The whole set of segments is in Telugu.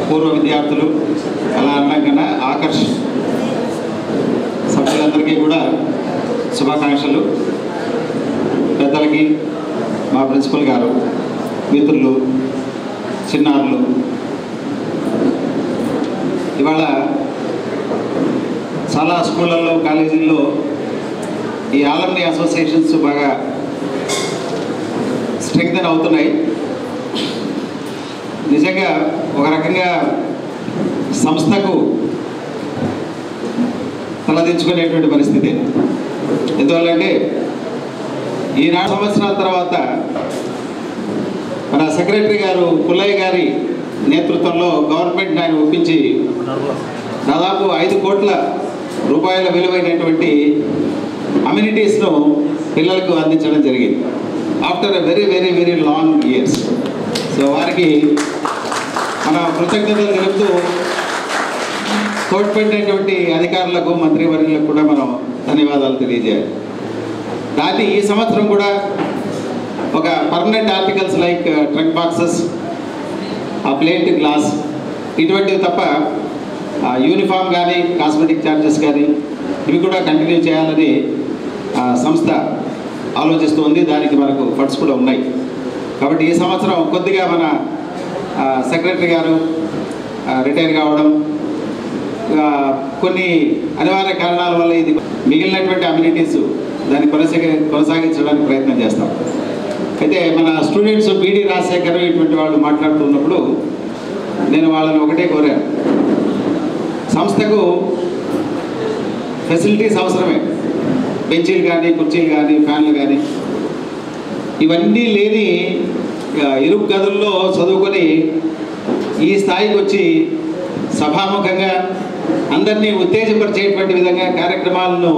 పూర్వ విద్యార్థులు అలా అన్నాకన్నా ఆకర్ష్ సభ్యులందరికీ కూడా శుభాకాంక్షలు. పెద్దలకి, మా ప్రిన్సిపల్ గారు, మిత్రులు, చిన్నారులు, ఇవాళ చాలా స్కూళ్ళల్లో, కాలేజీల్లో ఈ ఆలమ్ని అసోసియేషన్స్ బాగా స్ట్రెంగ్తన్ అవుతున్నాయి. నిజంగా ఒక రకంగా సంస్థకు తలదించుకునేటువంటి పరిస్థితి. ఎందువల్లంటే ఈ 4 సంవత్సరాల తర్వాత మన సెక్రటరీ గారు పుల్లయ్య గారి నేతృత్వంలో గవర్నమెంట్ ఆయన ఒప్పించి దాదాపు 5 కోట్ల రూపాయల విలువైనటువంటి అమ్యూనిటీస్ను పిల్లలకు అందించడం జరిగింది after a very very very long years. So వారికి మన కృతజ్ఞతలు తెలుపుతూ తోడ్పడినటువంటి అధికారులకు, మంత్రివర్యులకు కూడా మనం ధన్యవాదాలు తెలియజేయాలి. దాన్ని ఈ సంవత్సరం కూడా ఒక permanent articles like trunk boxes, ఆ ప్లేట్ గ్లాస్, ఇటువంటివి తప్ప యూనిఫామ్ కానీ, కాస్మెటిక్ ఛార్జెస్ కానీ ఇవి కూడా కంటిన్యూ చేయాలని సంస్థ ఆలోచిస్తుంది. దానికి మనకు ఫండ్స్ కూడా ఉన్నాయి. కాబట్టి ఈ సంవత్సరం కొద్దిగా మన సెక్రటరీ గారు రిటైర్ కావడం, కొన్ని అనివార్య కారణాల వల్ల ఇది మిగిలినటువంటి అమ్యూనిటీస్ దాన్ని కొనసాగించడానికి ప్రయత్నం చేస్తాం. అయితే మన స్టూడెంట్స్ బీడీ రాజశేఖర్ ఇటువంటి వాళ్ళు మాట్లాడుతున్నప్పుడు నేను వాళ్ళని ఒకటే కోరాను, సంస్థకు ఫెసిలిటీస్ అవసరమే. బెంచీలు కానీ, కుర్చీలు కానీ, ఫ్యాన్లు కానీ ఇవన్నీ లేని ఇరుకు గదుల్లో చదువుకొని ఈ స్థాయికి వచ్చి సభాముఖంగా అందరినీ ఉత్తేజపరిచేటువంటి విధంగా కార్యక్రమాలను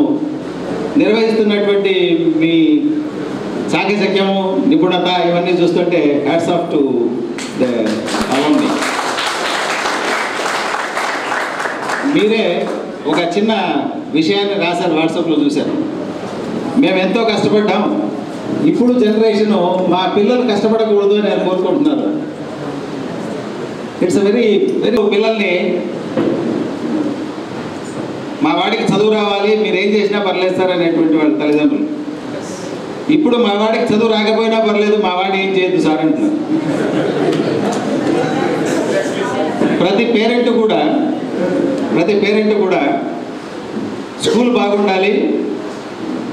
నిర్వహిస్తున్నటువంటి మీ చాకచక్యము, నిపుణత ఇవన్నీ చూస్తుంటే హ్యాట్స్ ఆఫ్ టు ద అలమ్ని. మీరే ఒక చిన్న విషయాన్ని రాశారు, వాట్సాప్లో చూశాను. మేము ఎంతో కష్టపడ్డాం, ఇప్పుడు జనరేషను మా పిల్లలు కష్టపడకూడదు అని నేను కోరుకుంటున్నాను. ఇట్స్ వెరీ వెరీ పిల్లల్ని మా వాడికి చదువు రావాలి, మీరు ఏం చేసినా పర్లేదు సార్ అనేటువంటి వాళ్ళ తల్లిదండ్రులు. ఇప్పుడు మా వాడికి చదువు రాకపోయినా పర్లేదు, మా వాడి ఏం చేయొద్దు సార్ అంటున్నారు. ప్రతి పేరెంట్ కూడా స్కూల్ బాగుండాలి,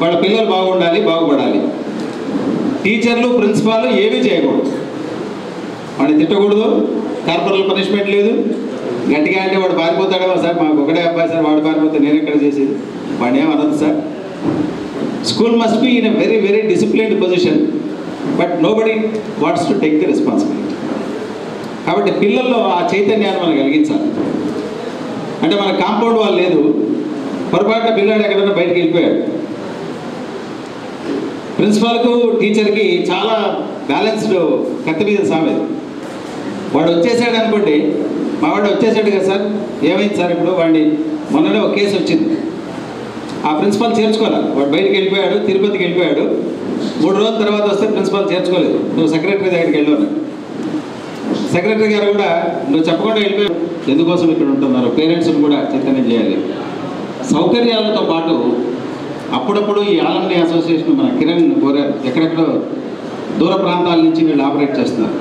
వాళ్ళ పిల్లలు బాగుండాలి, బాగుపడాలి. టీచర్లు, ప్రిన్సిపాల్ ఏమీ చేయకూడదు, వాడిని తిట్టకూడదు, కార్పొరేట్ పనిష్మెంట్ లేదు. గట్టిగా అంటే వాడు పారిపోతాడేమో సార్, మాకు ఒకటే అబ్బాయి సార్, వాడు పారిపోతే నేను ఎక్కడ చేసేది, వాడిని ఏమనదు sir. School must be in a very very disciplined position, but nobody wants to take the responsibility. కాబట్టి పిల్లల్లో ఆ చైతన్యాన్ని మనం కలిగించాలి. అంటే మన కాంపౌండ్ వాళ్ళు లేదు, పొరపాటున పిల్లాడు ఎక్కడైనా బయటకు వెళ్ళిపోయాడు, ప్రిన్సిపాల్కు టీచర్కి చాలా బ్యాలెన్స్డ్ కత్తి మీద సామెది. వాడు వచ్చేసాడు అనుకోండి, మా వాడు వచ్చేసాడు కదా సార్, ఏమైంది సార్ ఇప్పుడు, వాడిని మొన్ననే ఒక కేసు వచ్చింది, ఆ ప్రిన్సిపాల్ చేర్చుకోవాలి. వాడు బయటకు వెళ్ళిపోయాడు, తిరుపతికి వెళ్ళిపోయాడు, 3 రోజుల తర్వాత వస్తే ప్రిన్సిపాల్ చేర్చుకోలేదు. నువ్వు సెక్రటరీ దగ్గరికి వెళ్ళాను. సెక్రటరీ గారు కూడా నువ్వు చెప్పకుండా వెళ్ళిపోయావు, ఎందుకోసం ఇక్కడ ఉంటున్నారు, పేరెంట్స్ని కూడా చైతన్యం చేయాలి. సౌకర్యాలతో పాటు అప్పుడప్పుడు ఈ ఆలమ్ని అసోసియేషన్ మన కిరణ్ కోరారు, ఎక్కడెక్కడో దూర ప్రాంతాల నుంచి వీళ్ళు ఆపరేట్ చేస్తున్నారు.